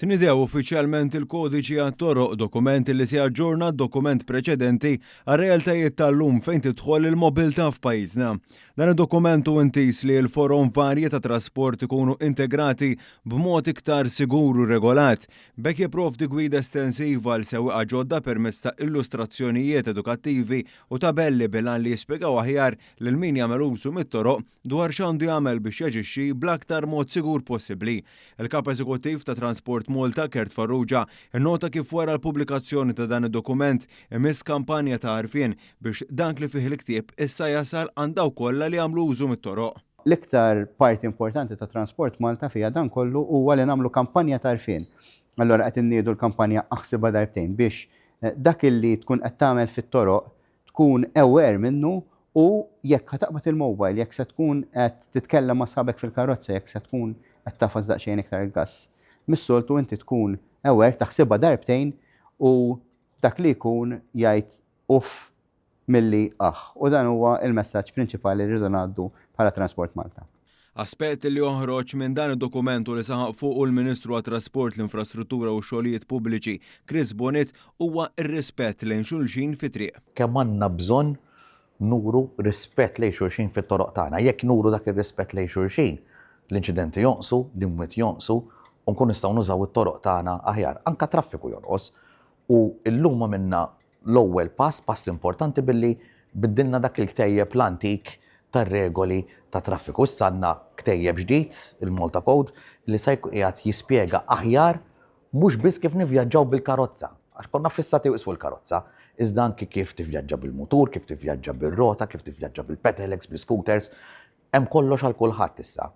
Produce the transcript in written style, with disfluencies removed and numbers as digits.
Tnidew uffiċjalment il-kodiċi għat-toroq, dokumenti li se jaġġorna d-dokument preċedenti għar-realtajiet tal-lum fejn tidħol il-mobilità f'pajjiżna. Dan id-dokumentu intis li l-forom varji ta' trasport ikunu integrati b'mod iktar siguru regolat. Bekk jipprovdi gwida estensiva l sewwieqa ġodda permezz ta' illustrazzjonijiet edukattivi u tabelli bilan li jispjegaw aħjar lil min jagħmel użu mit-toroq dwar x'għandu jagħmel biex jaġixxi bl-aktar mod sigur possibbli. Il-Kap Eżekuttiv ta' Transport Malta Kert Farrugia innota kif wara l-pubblikazzjoni ta' dan id-dokument imiss kampanja ta' għarfien biex dank li fih il-ktieb issa jasal għand dawk kollha li jagħmlu użu mit-toroq. L-iktar parti importanti ta' Transport Malta fiha dan kollu huwa li nagħmlu kampanja ta' għarfien. Allora qed inniedu l-kampanja aħsibha darbtejn biex dak illi tkun qed tagħmel fit-toroq tkun aware minnu u jekk ħataqbad il-mobile, jekk se tkun qed titkellem ma' sħabek fil-karozza, jekk se tkun qed tafas daqsxejn iktar il-gass. Mis-soltu inti tkun aware taħsibha darbtejn u dak li jkun jgħid uff milli U dan huwa il-messaġġ prinċipali li rridu ngħaddu bħala Transport Malta. Aspett li joħroġ minn dan id-dokumentu li saħaq fuq il-Ministru għat-Trasport, l-Infrastruttura u x-Xogħlijiet Pubbliċi Chris Bonet huwa r-rispett lejn xulxin fit-triq. Kemm għandna bżonn nuru rispett lejn xulxin fit-toroq tagħna. Jekk nuru dak ir-rispett lejn xulxin, l-inċidenti jonqsu, l-imwiet jonqsu, u nkun nistgħu nużaw it-toroq tagħna aħjar. Anka traffiku jonqos. U llum minna l-ewwel pass importanti billi biddilna dak il-ktejjeb l-antik tar-regoli ta' traffiku. Issa għandna ktejjeb ġdid, il-Malta Code, li se qiegħed jispjega aħjar mhux biss kif nivvjaġġaw bil-karozza. Għax konna fissati fuq il-karozza, iżda anki kif tivvjaġġa bil-mutur, kif tivvjaġġa bil-rota, kif tivvjaġġa bil-pedelecs, bil-scooters, hemm kollox għal kulħadd issa.